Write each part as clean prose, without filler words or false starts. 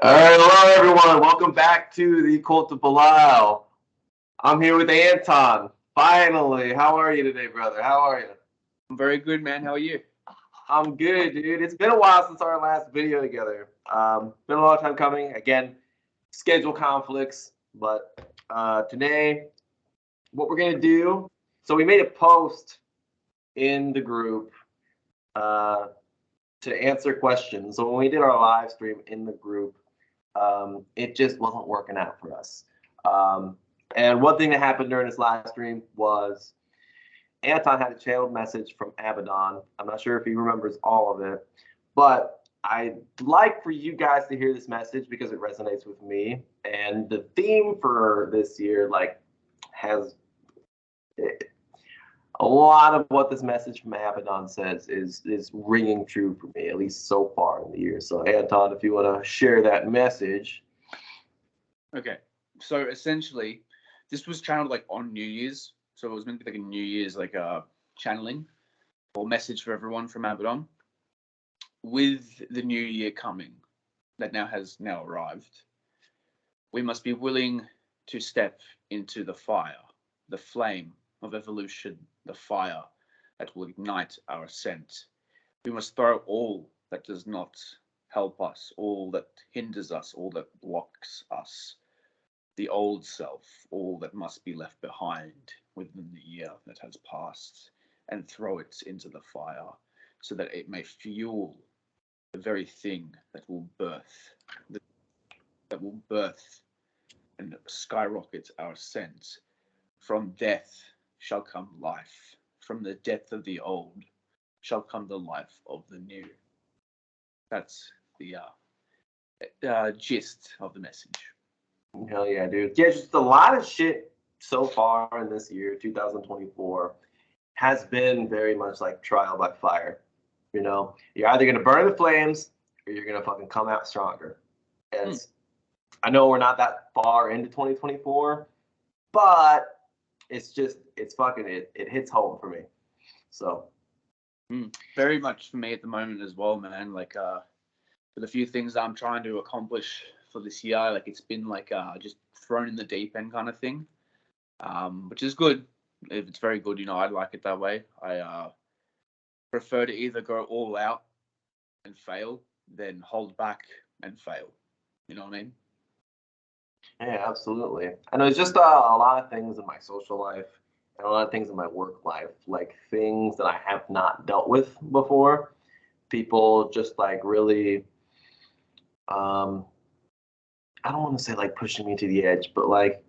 All right, hello everyone. Welcome back to the Cult of Belial. I'm here with Anton. Finally, how are you today, brother? How are you? I'm very good, man. How are you? I'm good, dude. It's been a while since our last video together. Been a long time coming. Again, schedule conflicts, but today, what we're gonna do. So we made a post in the group uh, to answer questions. So when we did our live stream in the group, it just wasn't working out for us. And one thing that happened during this live stream was Anton had a channeled message from Abaddon. I'm not sure if he remembers all of it, but I'd like for you guys to hear this message because it resonates with me. And the theme for this year, has a lot of what this message from Abaddon says is ringing true for me, at least so far in the year. So, Anton, if you want to share that message. Okay. So essentially, this was channeled on New Year's. So it was meant to be like a New Year's channeling or message for everyone from Abaddon. With the new year coming, that has now arrived, we must be willing to step into the fire, the flame of evolution, the fire that will ignite our ascent. We must throw all that does not help us, all that hinders us, all that blocks us, the old self, all that must be left behind within the year that has passed, and throw it into the fire so that it may fuel the very thing that will birth, and skyrocket our ascent. From death shall come life. From the death of the old shall come the life of the new. That's the gist of the message. Hell yeah, dude. Yeah, just a lot of shit so far in this year, 2024, has been very much like trial by fire. You know, you're either going to burn the flames or you're going to fucking come out stronger. And I know we're not that far into 2024, but it's fucking, it hits home for me. So. Very much for me at the moment as well, man. For the few things that I'm trying to accomplish for this year, it's been just thrown in the deep end kind of thing, which is good. If it's very good, I like it that way. I prefer to either go all out and fail than hold back and fail. You know what I mean? Yeah, absolutely. And there's just a lot of things in my social life and a lot of things in my work life, like things that I have not dealt with before. People just really, I don't want to say pushing me to the edge, but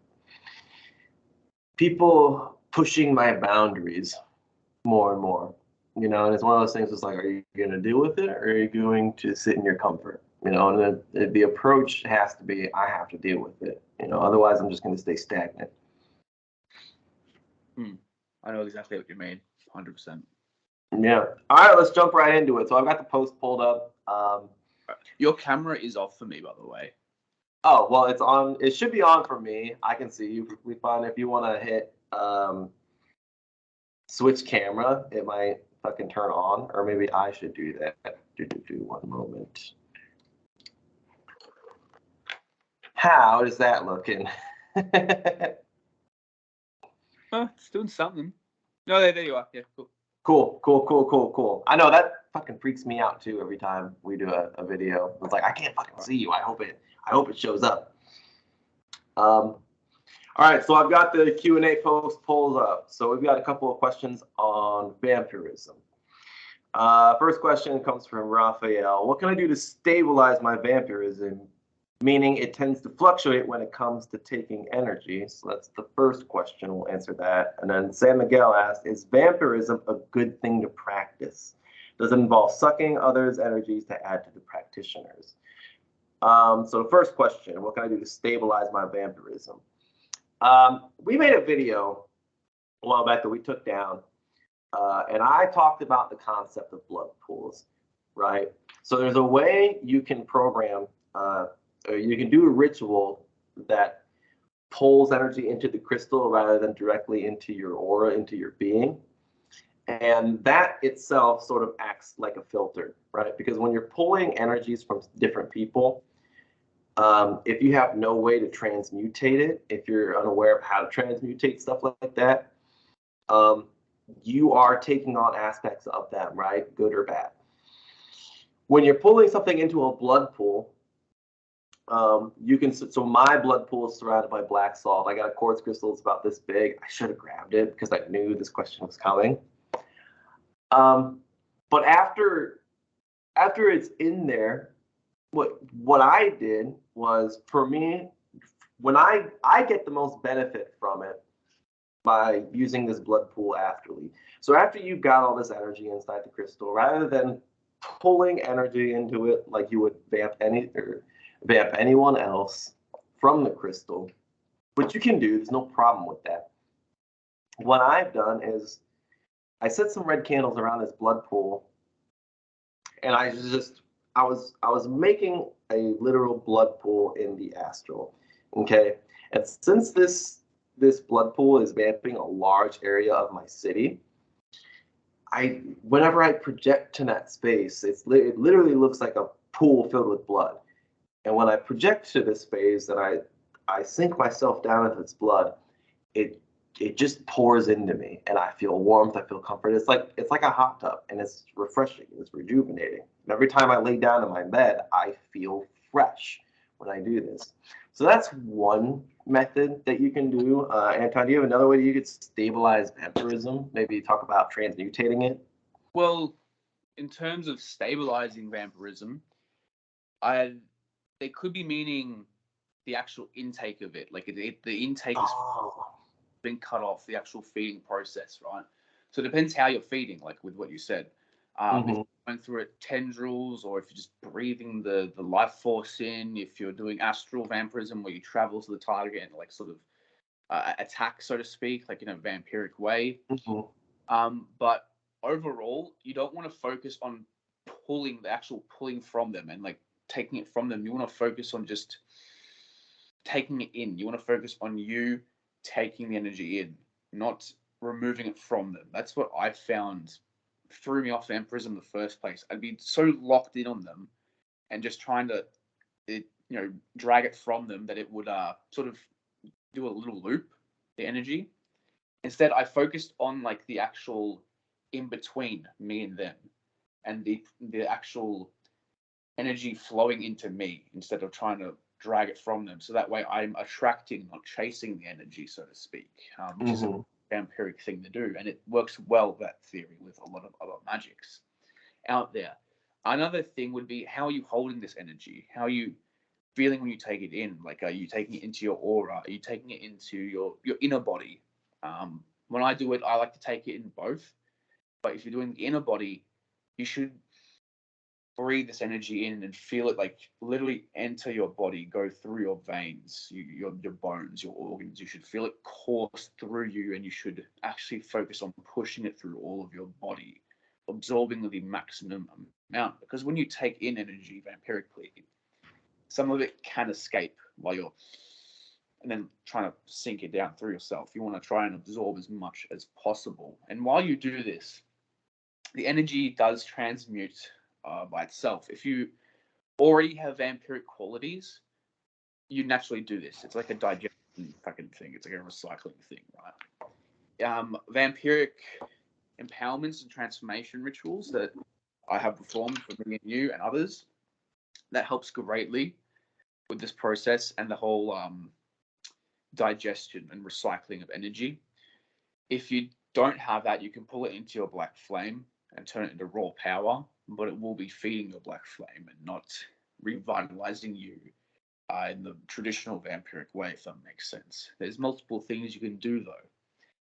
people pushing my boundaries more and more, and it's one of those things. It's are you going to deal with it or are you going to sit in your comfort? And the approach has to be, I have to deal with it, otherwise I'm just going to stay stagnant. I know exactly what you mean, 100%. Yeah. All right, let's jump right into it. So I've got the post pulled up. Your camera is off for me, by the way. Oh, well, it's on. It should be on for me. I can see you. We find if you want to hit switch camera, it might fucking turn on, or maybe I should do that. Do 1 moment. How is that looking? It's doing something. No, there you are. Yeah, cool. Cool. I know that fucking freaks me out too every time we do a video. It's I can't fucking see you. I hope it shows up. All right, so I've got the Q&A post pulled up. So we've got a couple of questions on vampirism. First question comes from Raphael. What can I do to stabilize my vampirism? Meaning it tends to fluctuate when it comes to taking energy. So that's the first question. We'll answer that. And then San Miguel asked, is vampirism a good thing to practice? Does it involve sucking others' energies to add to the practitioners? So the first question, what can I do to stabilize my vampirism? We made a video a while back that we took down, and I talked about the concept of blood pools, right? So there's a way you can program, you can do a ritual that pulls energy into the crystal rather than directly into your aura, into your being. And that itself sort of acts like a filter, right? Because when you're pulling energies from different people, If you have no way to transmutate it, if you're unaware of how to transmutate stuff like that, you are taking on aspects of them, right? Good or bad. When you're pulling something into a blood pool, you can, so my blood pool is surrounded by black salt. I got a quartz crystal that's about this big. I should have grabbed it because I knew this question was coming. But after it's in there, what I did was, for me, when I get the most benefit from it by using this blood pool afterly. So after you've got all this energy inside the crystal, rather than pulling energy into it like you would vamp anyone else from the crystal, which you can do, there's no problem with that. What I've done is I set some red candles around this blood pool, and I was making a literal blood pool in the astral. Okay, and since this blood pool is vamping a large area of my city, whenever I project to that space, it literally looks like a pool filled with blood. And when I project to this space and I sink myself down into its blood, it just pours into me, and I feel warmth, I feel comfort. It's like a hot tub, and it's refreshing, it's rejuvenating. And every time I lay down in my bed, I feel fresh when I do this. So that's one method that you can do. Anton, do you have another way you could stabilize vampirism? Maybe talk about transmutating it? Well, in terms of stabilizing vampirism, they could be meaning the actual intake of it. Like the intake is been cut off, the actual feeding process, right? So it depends how you're feeding, like with what you said. If you're going through it tendrils, or if you're just breathing the life force in, if you're doing astral vampirism where you travel to the target and like sort of attack, so to speak, like in a vampiric way. But overall, you don't want to focus on pulling from them and like taking it from them. You want to focus on just taking it in. You want to focus on you taking the energy in, not removing it from them. That's what I found threw me off vampirism in the first place. I'd be so locked in on them and just trying to, drag it from them that it would sort of do a little loop, the energy. Instead, I focused on like the actual in between me and them, and the actual energy flowing into me instead of trying to drag it from them. So that way I'm attracting, not chasing the energy, so to speak, which is a vampiric thing to do. And it works well, that theory, with a lot of other magics out there. Another thing would be, how are you holding this energy? How are you feeling when you take it in? Like, are you taking it into your aura? Are you taking it into your inner body? When I do it, I like to take it in both. But if you're doing the inner body, you should breathe this energy in and feel it like literally enter your body, go through your veins, your bones, your organs. You should feel it course through you, and you should actually focus on pushing it through all of your body, absorbing the maximum amount. Because when you take in energy vampirically, some of it can escape while you're and then trying to sink it down through yourself. You want to try and absorb as much as possible. And while you do this, the energy does transmute by itself. If you already have vampiric qualities, you naturally do this. It's like a digestion fucking thing. It's like a recycling thing, right? Vampiric empowerments and transformation rituals that I have performed for me and you and others, that helps greatly with this process and the whole digestion and recycling of energy. If you don't have that, you can pull it into your black flame and turn it into raw power, but it will be feeding your black flame and not revitalizing you in the traditional vampiric way, if that makes sense. There's multiple things you can do, though.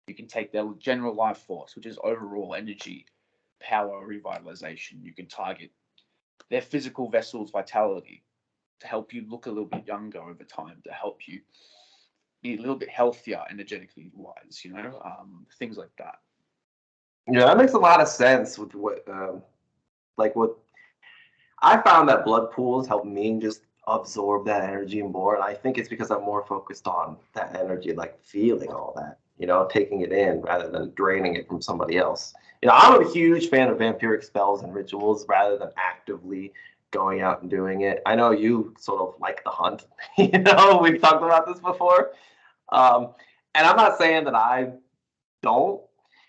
You can take their general life force, which is overall energy, power, revitalization. You can target their physical vessel's vitality to help you look a little bit younger over time, to help you be a little bit healthier energetically wise, things like that. Yeah, that makes a lot of sense with what I found, that blood pools help me just absorb that energy more. And I think it's because I'm more focused on that energy, like feeling all that, taking it in rather than draining it from somebody else. I'm a huge fan of vampiric spells and rituals rather than actively going out and doing it. I know you sort of like the hunt. We've talked about this before. And I'm not saying that I don't,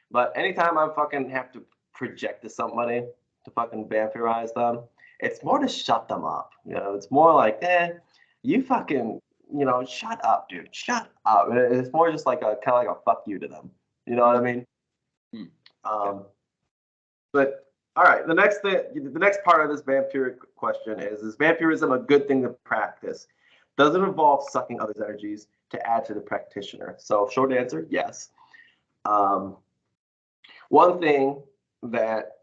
but anytime I fucking have to project to somebody to fucking vampirize them, it's more to shut them up. It's more like, you fucking, shut up, dude. Shut up. It's more just like a kind of like a fuck you to them. You know what I mean? But all right, the next part of this vampiric question is vampirism a good thing to practice? Does it involve sucking others' energies to add to the practitioner? So short answer, yes. One thing that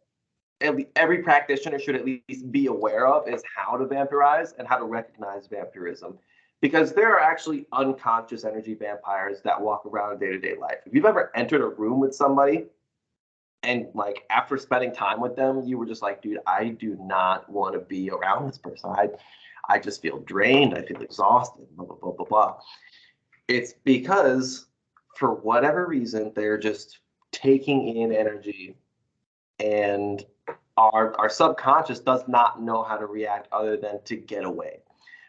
every practitioner should at least be aware of is how to vampirize and how to recognize vampirism. Because there are actually unconscious energy vampires that walk around day-to-day life. If you've ever entered a room with somebody and like after spending time with them, you were just like, dude, I do not want to be around this person. I just feel drained. I feel exhausted, blah, blah, blah, blah, blah. It's because for whatever reason, they're just taking in energy, and our subconscious does not know how to react other than to get away.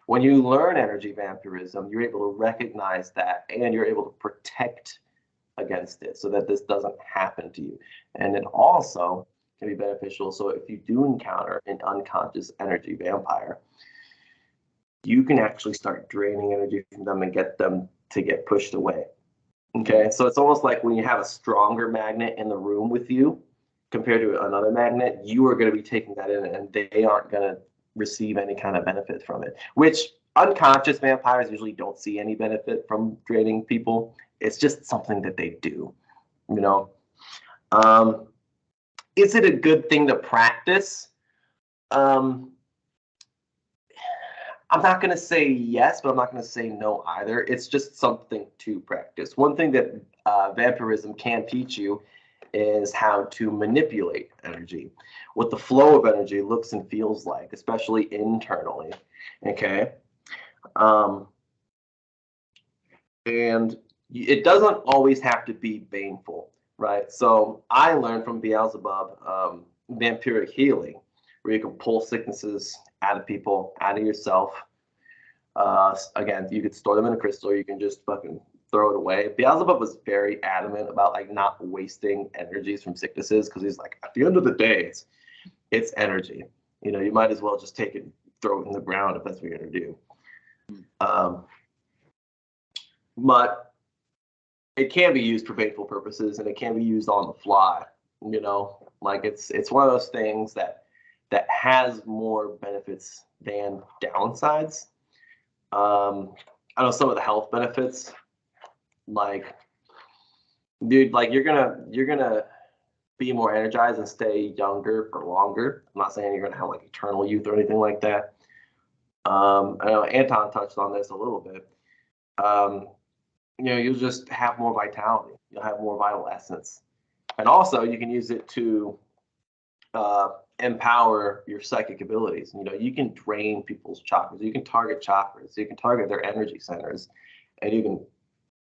When you learn energy vampirism, you're able to recognize that, and you're able to protect against it so that this doesn't happen to you. And it also can be beneficial. So if you do encounter an unconscious energy vampire, you can actually start draining energy from them and get them to get pushed away. Okay, so it's almost like when you have a stronger magnet in the room with you compared to another magnet, you are going to be taking that in, and they aren't going to receive any kind of benefit from it, which unconscious vampires usually don't see any benefit from draining people. It's just something that they do, Is it a good thing to practice? I'm not going to say yes, but I'm not going to say no either. It's just something to practice. One thing that vampirism can teach you is how to manipulate energy, what the flow of energy looks and feels like, especially internally. Okay. And it doesn't always have to be baneful, right? So I learned from Beelzebub vampiric healing, where you can pull sicknesses out of people, out of yourself. Again, you could store them in a crystal, or you can just fucking throw it away. Beelzebub was very adamant about like not wasting energies from sicknesses, because he's like, at the end of the day, it's energy. You might as well just take it, throw it in the ground if that's what you're gonna do. But it can be used for baneful purposes, and it can be used on the fly. Like it's one of those things that has more benefits than downsides. I know some of the health benefits, like, dude, like you're gonna be more energized and stay younger for longer. I'm not saying you're gonna have like eternal youth or anything like that. I know Anton touched on this a little bit. You'll just have more vitality. You'll have more vital essence. And also you can use it to empower your psychic abilities. You can drain people's chakras. You can target chakras. You can target their energy centers, and you can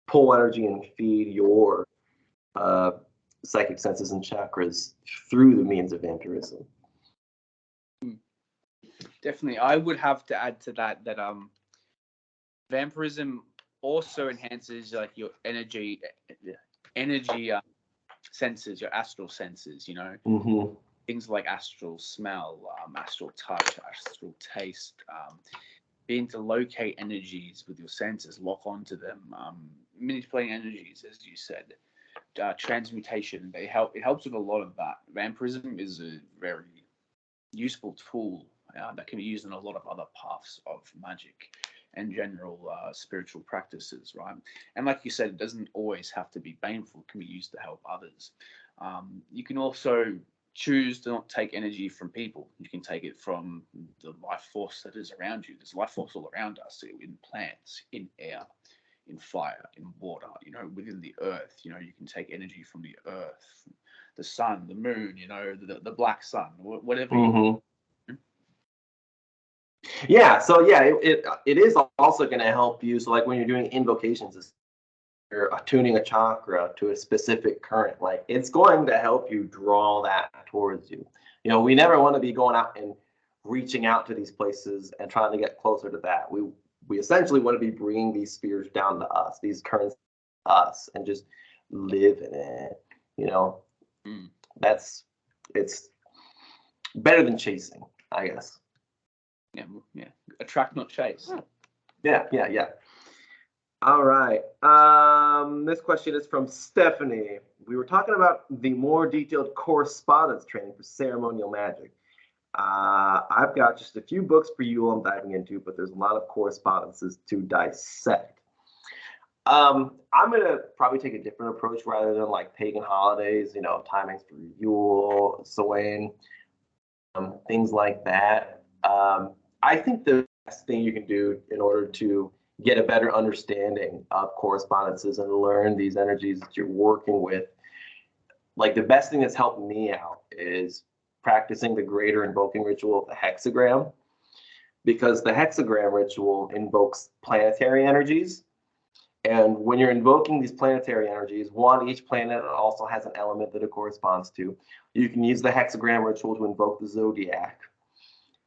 pull energy and feed your psychic senses and chakras through the means of vampirism. Definitely. I would have to add to that vampirism also enhances like your energy senses, your astral senses, Mm-hmm. Things like astral smell, astral touch, astral taste, being to locate energies with your senses, lock onto them, manipulating energies, as you said, transmutation. It helps with a lot of that. Vampirism is a very useful tool that can be used in a lot of other paths of magic and general spiritual practices, right? And like you said, it doesn't always have to be baneful. It can be used to help others. You can also choose to not take energy from people. You can take it from the life force that is around you. There's life force all around us, in plants, in air, in fire, in water, within the earth. You can take energy from the earth, the sun, the moon, the black sun, whatever. Mm-hmm. Yeah, so yeah, it is also going to help you. So like when you're doing invocations, you're attuning a chakra to a specific current, like it's going to help you draw that towards you. We never want to be going out and reaching out to these places and trying to get closer to that. We essentially want to be bringing these spheres down to us, these currents to us, and just live in it. You know, it's better than chasing, I guess. Yeah. Attract, not chase. Yeah. All right. This question is from Stephanie. We were talking about the more detailed correspondence training for ceremonial magic. I've got just a few books for you I'm diving into, but there's a lot of correspondences to dissect. I'm going to probably take a different approach rather than like pagan holidays, you know, timings for Yule, Samhain, things like that. I think the best thing you can do in order to get a better understanding of correspondences and learn these energies that you're working with, like the best thing that's helped me out is practicing the greater invoking ritual of the hexagram, because the hexagram ritual invokes planetary energies. And when you're invoking these planetary energies, each planet also has an element that it corresponds to. You can use the hexagram ritual to invoke the zodiac.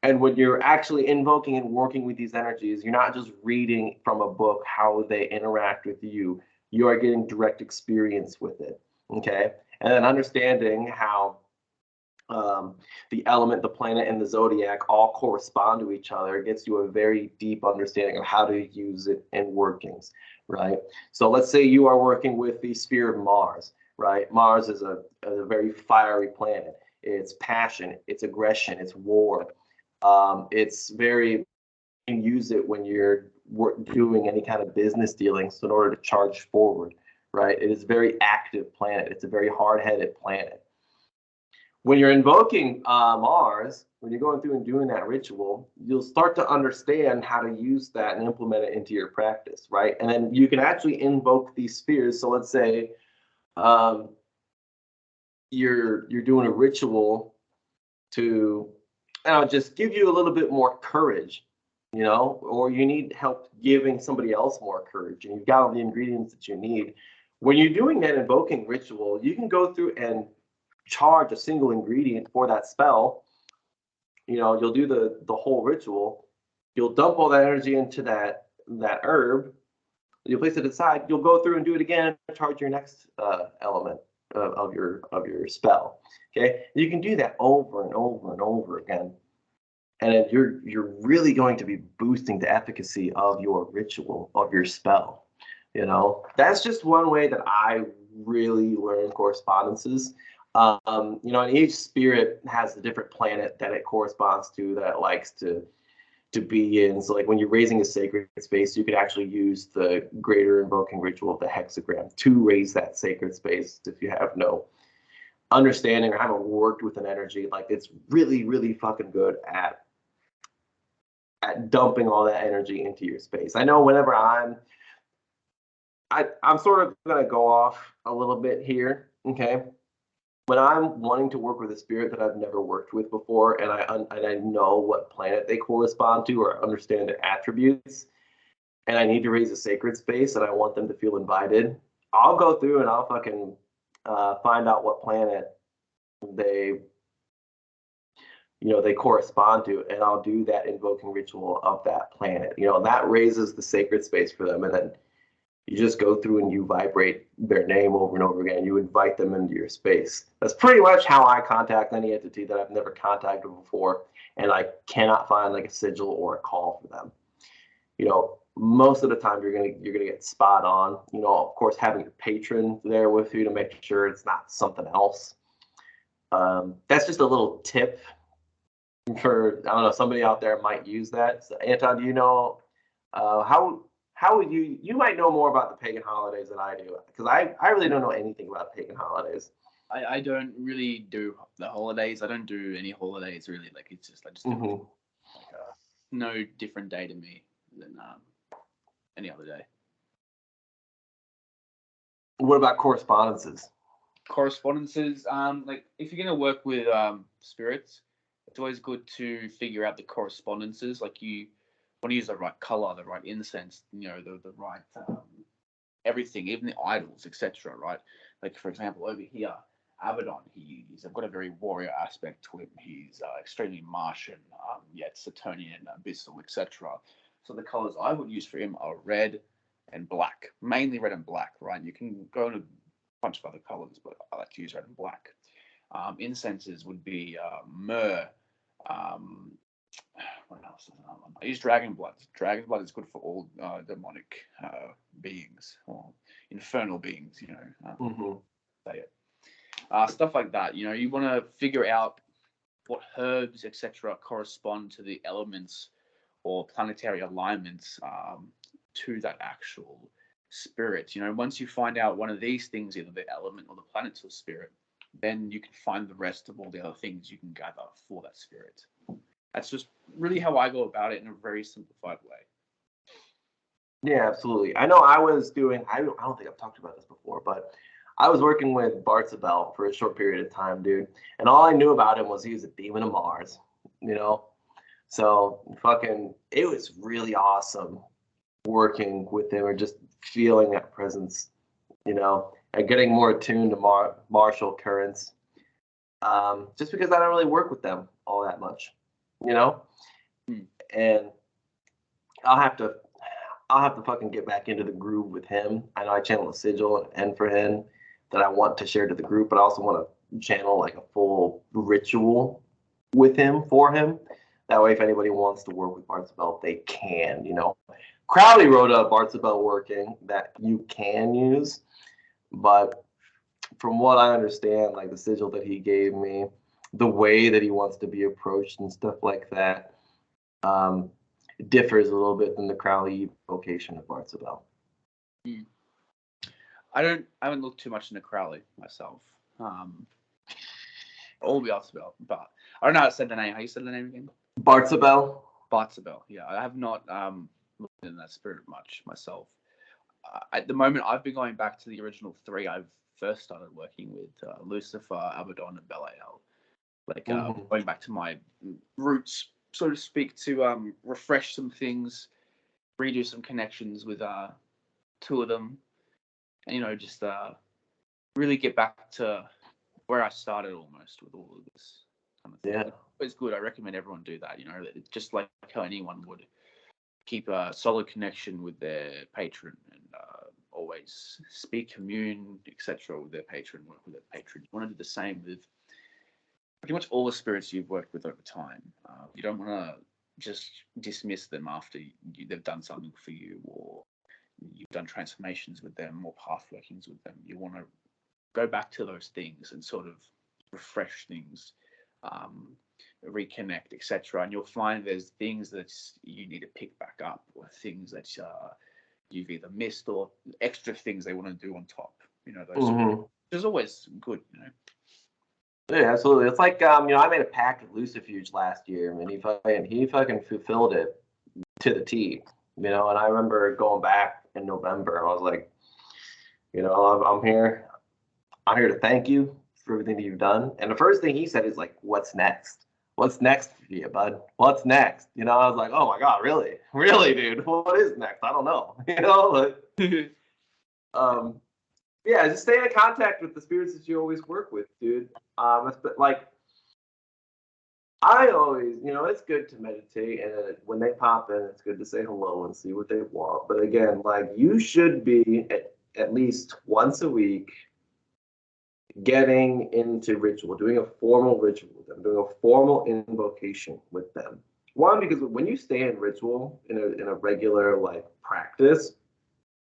And when you're actually invoking and working with these energies, you're not just reading from a book how they interact with you. You are getting direct experience with it, okay? And then understanding how the element, the planet, and the zodiac all correspond to each other gets you a very deep understanding of how to use it in workings, right? So let's say you are working with the sphere of Mars, right? Mars is a very fiery planet. It's passion, it's aggression, it's war. It's very, you can use it when you're doing any kind of business dealings in order to charge forward, right? It is a very active planet. It's a very hard-headed planet. When you're invoking Mars, when you're going through and doing that ritual, you'll start to understand how to use that and implement it into your practice, right? And then you can actually invoke these spheres. So let's say you're doing a ritual to just give you a little bit more courage, you know, or you need help giving somebody else more courage, and you've got all the ingredients that you need. When you're doing that invoking ritual, you can go through and charge a single ingredient for that spell. You know, you'll do the whole ritual. You'll dump all that energy into that herb. You'll place it aside. You'll go through and do it again and charge your next element of your spell. Okay, you can do that over and over and over again, and you're really going to be boosting the efficacy of your ritual, of your spell. You know, that's just one way that I really learn correspondences. You know, and each spirit has a different planet that it corresponds to, that it likes to be in. So like when you're raising a sacred space, you could actually use the greater invoking ritual of the hexagram to raise that sacred space. If you have no understanding or haven't worked with an energy, like it's really, really fucking good at dumping all that energy into your space. I know whenever I'm sort of gonna go off a little bit here, okay? When I'm wanting to work with a spirit that I've never worked with before, and I know what planet they correspond to or understand their attributes, and I need to raise a sacred space and I want them to feel invited, I'll go through and I'll fucking find out what planet they correspond to, and I'll do that invoking ritual of that planet. You know, that raises the sacred space for them, and then you just go through and you vibrate their name over and over again. You invite them into your space. That's pretty much how I contact any entity that I've never contacted before, and I cannot find like a sigil or a call for them. You know, most of the time you're gonna get spot on. You know, of course, having your patron there with you to make sure it's not something else. That's just a little tip for, I don't know, somebody out there might use that. So, Anton, do you know how would you might know more about the pagan holidays than I do, because I really don't know anything about pagan holidays. I don't really do the holidays. I don't do any holidays really. Like it's just I just do like no different day to me than any other day. What about correspondences? Correspondences, like if you're gonna work with spirits, it's always good to figure out the correspondences. Like you want to use the right color, the right incense, you know, the right everything, even the idols, etc. Right? Like for example, over here, Abaddon, he's got a very warrior aspect to him. He's extremely Martian, yet Saturnian, abyssal, etc. So the colors I would use for him are red and black, mainly red and black, right? You can go in a bunch of other colors, but I like to use red and black. Incenses would be myrrh. What else? I use dragon blood. Dragon blood is good for all demonic beings or infernal beings, you know. Say it. Stuff like that. You know, you want to figure out what herbs, etc., correspond to the elements or planetary alignments to that actual spirit. You know, once you find out one of these things, either the element or the planet's spirit, then you can find the rest of all the other things you can gather for that spirit. That's just really how I go about it in a very simplified way. Yeah, absolutely. I know I was doing, I don't think I've talked about this before, but I was working with Bartzabel for a short period of time, dude. And all I knew about him was he was a demon of Mars, you know? So it was really awesome working with him or just feeling that presence, you know, and getting more attuned to martial currents. Just because I don't really work with them all that much, you know? And I'll have to fucking get back into the groove with him. I know I channel a sigil and for him that I want to share to the group, but I also want to channel like a full ritual with him for him. That way, if anybody wants to work with Bartzabel, they can, you know. Crowley wrote a Bartzabel working that you can use, but from what I understand, like the sigil that he gave me, the way that he wants to be approached and stuff like that, it differs a little bit than the Crowley vocation of Bartzabel. I haven't looked too much into Crowley myself. All Bartzabel, but I don't know how to say the name. How you said the name again? Bartzabel. Yeah, I have not looked in that spirit much myself. At the moment, I've been going back to the original three I've first started working with: Lucifer, Abaddon, and Belial. Like going back to my roots, so to speak, to refresh some things, redo some connections with two of them, and you know, just really get back to where I started almost with all of this kind of thing. Yeah, it's good. I recommend everyone do that. You know, just like how anyone would keep a solid connection with their patron and always speak, commune, etc. with their patron, work with their patron. You want to do the same with pretty much all the spirits you've worked with over time. You don't want to just dismiss them after they've done something for you or you've done transformations with them or path workings with them. You want to go back to those things and sort of refresh things, reconnect, etc. And you'll find there's things that you need to pick back up or things that you've either missed or extra things they want to do on top. You know, those which is always good, you know. Yeah, absolutely. It's like you know, I made a pact with Lucifuge last year, and he fucking fulfilled it to the T. You know, and I remember going back in November, and I was like, you know, I'm here to thank you for everything that you've done. And the first thing he said is like, what's next? What's next for you, bud? What's next? You know, I was like, oh my God, really? Really, dude? What is next? I don't know. You know, like, yeah, just stay in contact with the spirits that you always work with, dude. Like, I always, you know, it's good to meditate, and when they pop in, it's good to say hello and see what they want. But again, like, you should be at least once a week getting into ritual, doing a formal ritual with them, doing a formal invocation with them. One, because when you stay in ritual in a regular like practice,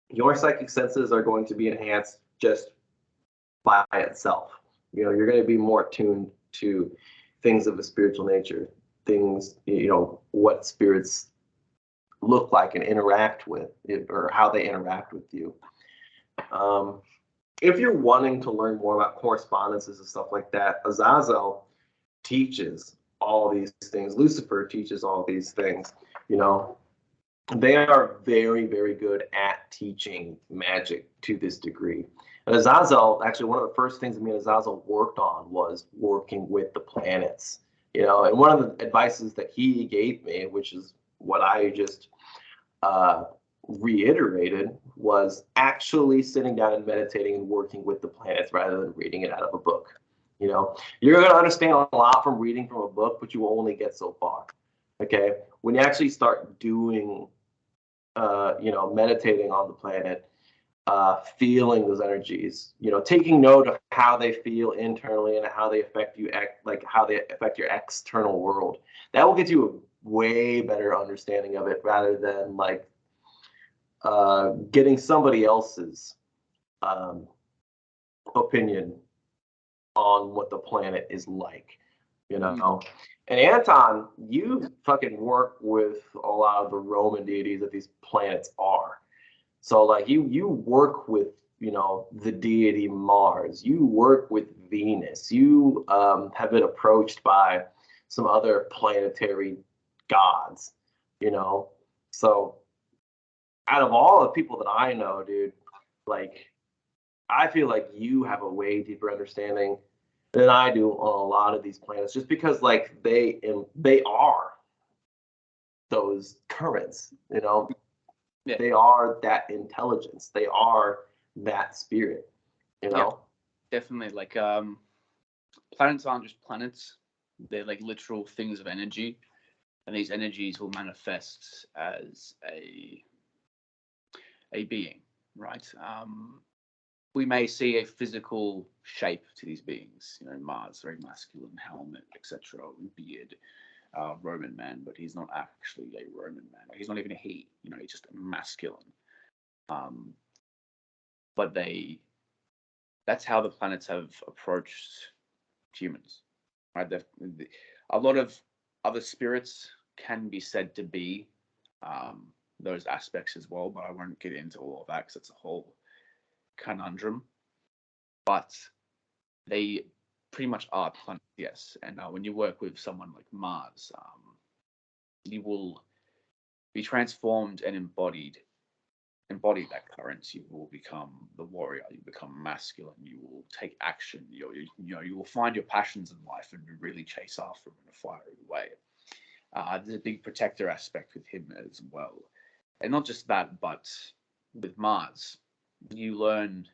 your psychic senses are going to be enhanced just by itself. You know, you're going to be more attuned to things of a spiritual nature, things, you know, what spirits look like and interact with, or how they interact with you. If you're wanting to learn more about correspondences and stuff like that, Azazel teaches all these things. Lucifer teaches all these things. You know, they are very, very good at teaching magic to this degree. And Azazel, actually, one of the first things that me and Azazel worked on was working with the planets. You know, and one of the advices that he gave me, which is what I just reiterated was actually sitting down and meditating and working with the planets rather than reading it out of a book. You know, you're going to understand a lot from reading from a book, but you will only get so far. Okay, when you actually start doing, meditating on the planet, feeling those energies, taking note of how they feel internally and how they affect you, how they affect your external world. That will get you a way better understanding of it rather than getting somebody else's opinion on what the planet is like, And Anton, you fucking work with a lot of the Roman deities that these planets are. So you work with, the deity Mars. You work with Venus. You have been approached by some other planetary gods, So out of all the people that I know, dude, I feel like you have a way deeper understanding than I do on a lot of these planets, just because they are those currents, Yeah. They are that intelligence. They are that spirit, Yeah, definitely. Planets aren't just planets; they're like literal things of energy, and these energies will manifest as a being, right? We may see a physical shape to these beings. Mars, very masculine, helmet, etc., beard, Roman man, but he's not actually a Roman man. He's not even a he. He's just masculine. But that's how the planets have approached humans, right? A lot of other spirits can be said to be those aspects as well, but I won't get into all of that because it's a whole conundrum. But they pretty much are planets, yes. And when you work with someone like Mars, you will be transformed and embody that current. You will become the warrior. You become masculine. You will take action. You will find your passions in life and really chase after them in a fiery way. There's a big protector aspect with him as well, and not just that, but with Mars, you learn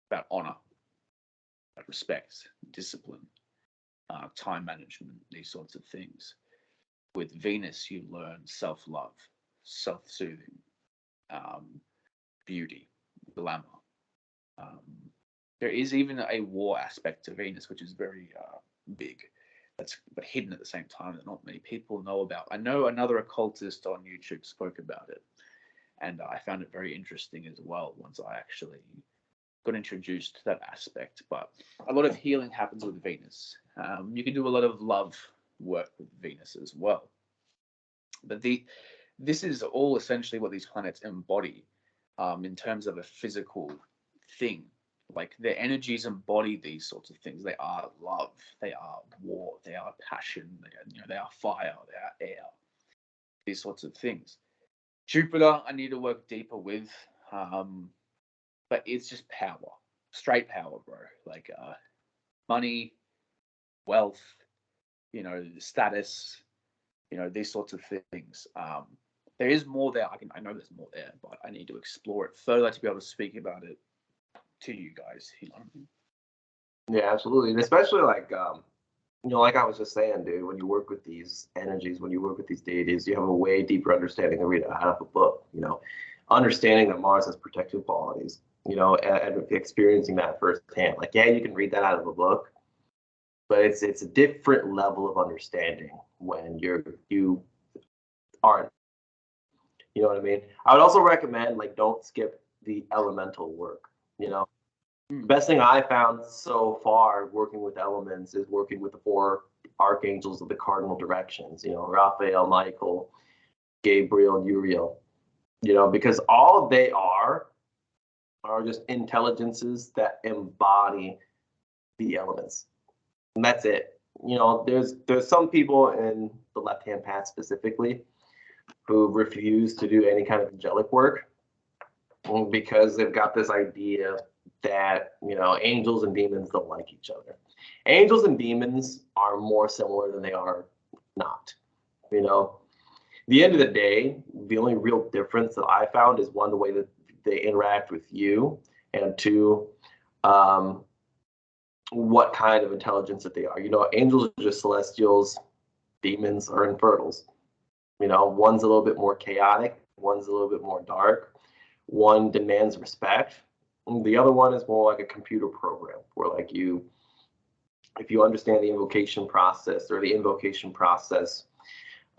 about honor, about respect, discipline, time management, these sorts of things. With Venus, you learn self-love, self-soothing, beauty, glamour. There is even a war aspect to Venus, which is very big, but hidden at the same time that not many people know about. I know another occultist on YouTube spoke about it, and I found it very interesting as well once I actually got introduced to that aspect. But a lot of healing happens with Venus. You can do a lot of love work with Venus as well. But this is all essentially what these planets embody in terms of a physical thing. Like their energies embody these sorts of things. They are love, they are war, they are passion, they are fire, they are air. These sorts of things. Jupiter, I need to work deeper with, but it's just power, straight power, bro. Money, wealth, status, these sorts of things. There is more there. I know there's more there, but I need to explore it further to be able to speak about it to you guys. Yeah, absolutely, and especially like I was just saying, dude. When you work with these energies, when you work with these deities, you have a way deeper understanding than read out of a book. Understanding that Mars has protective qualities. And experiencing that firsthand. You can read that out of a book, but it's a different level of understanding when you aren't. You know what I mean? I would also recommend don't skip the elemental work. The best thing I found so far working with elements is working with the 4 archangels of the cardinal directions. Raphael, Michael, Gabriel, Uriel. Because all they are just intelligences that embody the elements. And that's it. There's some people in the left-hand path specifically who refuse to do any kind of angelic work because they've got this idea that, angels and demons don't like each other. Angels and demons are more similar than they are not, the end of the day, the only real difference that I found is one, the way that they interact with you, and two, what kind of intelligence that they are. Angels are just celestials, demons are infernals. One's a little bit more chaotic, one's a little bit more dark. One demands respect. The other one is more like a computer program, where like if you understand the invocation process or the invocation process,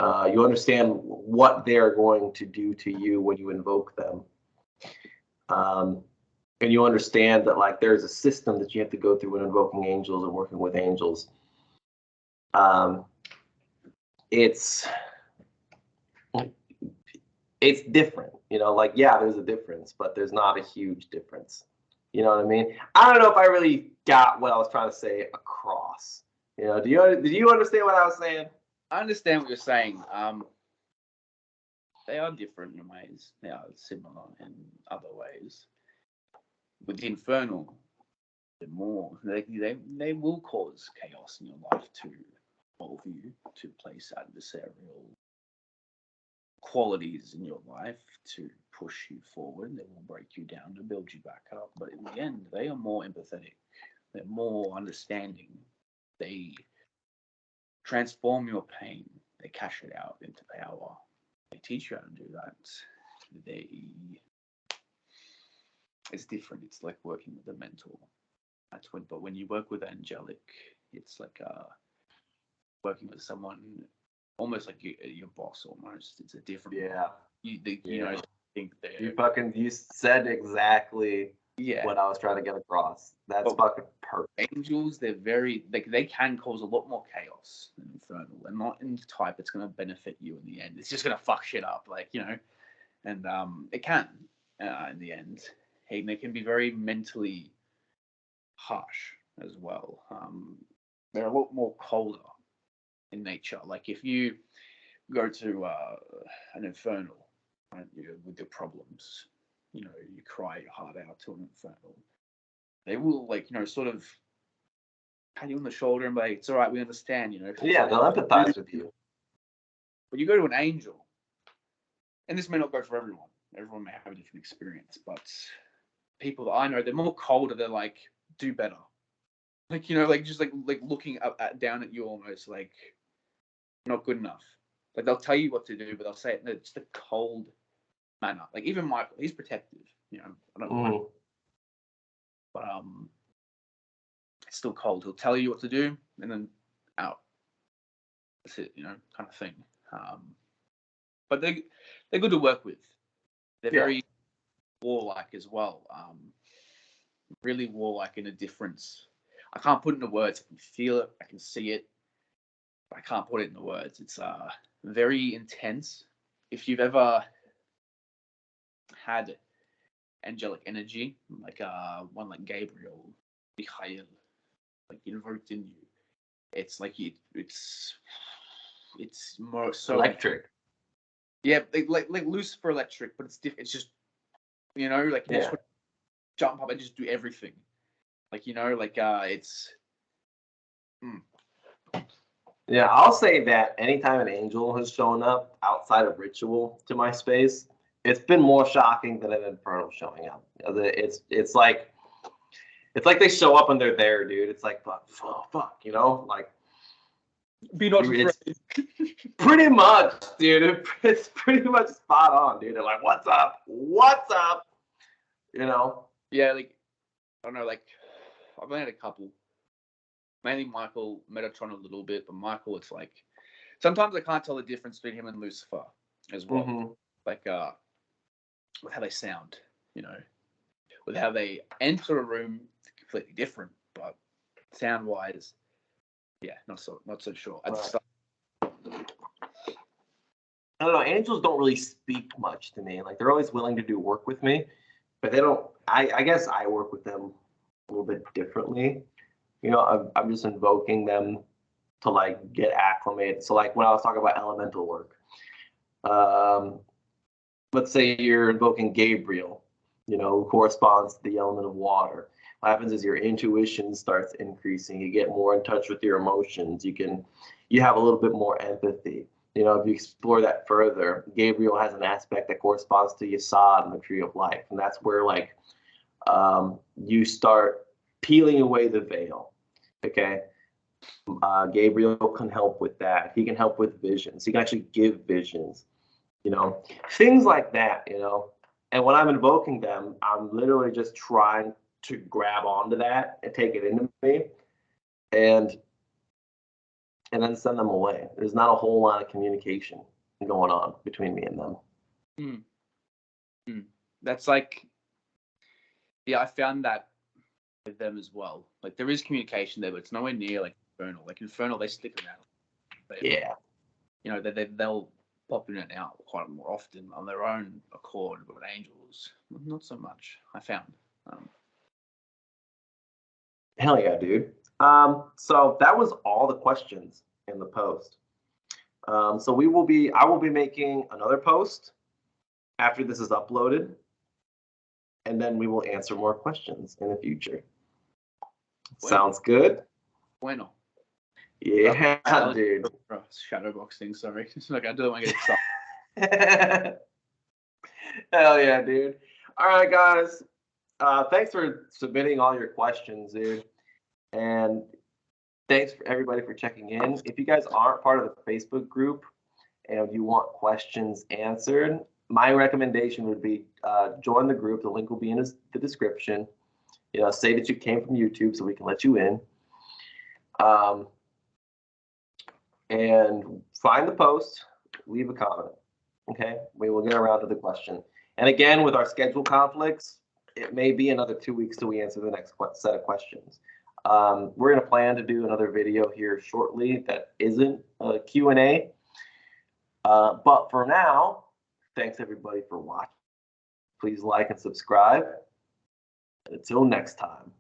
you understand what they're going to do to you when you invoke them. And you understand that like there's a system that you have to go through when invoking angels and working with angels. It's different, like, yeah, there's a difference, but there's not a huge difference. You know what I mean? I don't know if I really got what I was trying to say across. Did you understand what I was saying? I understand what you're saying. They are different in ways. They are similar in other ways. With the infernal, they will cause chaos in your life to involve you, to place adversarial qualities in your life to push you forward. They will break you down to build you back up. But in the end, they are more empathetic. They're more understanding. They transform your pain. They cash it out into power. They teach you how to do that. It's different. It's like working with a mentor. But when you work with Angelic, it's like working with someone almost like your boss almost. It's a different. Yeah. You said exactly what I was trying to get across. That's fucking perfect. Angels, they're very they can cause a lot more chaos than infernal, and not in the type it's going to benefit you in the end. It's just going to fuck shit up, and it can in the end. And they can be very mentally harsh as well. They're a lot more colder in nature. Like if you go to an infernal, right, with your problems, you cry your heart out to an infernal. They will sort of pat you on the shoulder and be like, it's all right, we understand, Yeah, they'll empathize with you. But you go to an angel, and this may not go for everyone. Everyone may have a different experience, but people that I know, they're more colder. They're like, do better. Just looking down at you almost like not good enough. Like they'll tell you what to do, but they'll say it in just a cold manner. Like even Michael, he's protective. I don't know. But it's still cold. He'll tell you what to do and then out. That's it, kind of thing. But they're good to work with. They're very warlike as well. Really warlike in a difference. I can't put it into words. I can feel it. I can see it. But I can't put it into words. It's very intense. If you've ever had angelic energy, like one like Gabriel, Michael, like invoked in you, it's like it's more so electric. Yeah, like Lucifer electric, but it's different. It's just you just jump up and just do everything. It's. Yeah, I'll say that anytime an angel has shown up outside of ritual to my space, it's been more shocking than an infernal showing up. It's like they show up and they're there, dude. It's like fuck, like. Be not afraid. Pretty much, dude. It's pretty much spot on, dude. They're like, "What's up? What's up?" Yeah, I don't know. I've only had a couple. Mainly Michael, Metatron a little bit, but Michael, it's like sometimes I can't tell the difference between him and Lucifer as well. Mm-hmm. With how they sound, with how they enter a room, completely different, but sound wise, yeah, not so sure. Right. I don't know. Angels don't really speak much to me. Like they're always willing to do work with me, but they don't. I guess I work with them a little bit differently. I'm just invoking them to get acclimated. So when I was talking about elemental work, let's say you're invoking Gabriel, who corresponds to the element of water. What happens is your intuition starts increasing. You get more in touch with your emotions. You have a little bit more empathy. You know, if you explore that further, Gabriel has an aspect that corresponds to Yesod and the Tree of Life, and that's where like you start peeling away the veil. Okay, Gabriel can help with that. He can help with visions. He can actually give visions. You know, things like that. You know, and when I'm invoking them, I'm literally just trying to grab onto that and take it into me, and then send them away. There's not a whole lot of communication going on between me and them. That's like, yeah, I found that with them as well. Like there is communication there, but it's nowhere near like infernal. Like infernal, they stick around. Yeah. You know, they'll pop in and out quite more often on their own accord, but angels, not so much. I found. Hell yeah, dude. So that was all the questions in the post. So I will be making another post after this is uploaded, and then we will answer more questions in the future. Sounds good? Bueno. Yeah, dude. Shadowbox thing, sorry. Like I don't want to get excited. Hell yeah, dude. All right, guys. Thanks for submitting all your questions, dude. And thanks for everybody for checking in. If you guys aren't part of the Facebook group and you want questions answered, my recommendation would be join the group. The link will be in the description. You know, say that you came from YouTube so we can let you in. And find the post, leave a comment. Okay, we will get around to the question. And again, with our schedule conflicts, it may be another 2 weeks till we answer the next set of questions. We're going to plan to do another video here shortly that isn't a Q&A. But for now, thanks everybody for watching. Please like and subscribe. And until next time.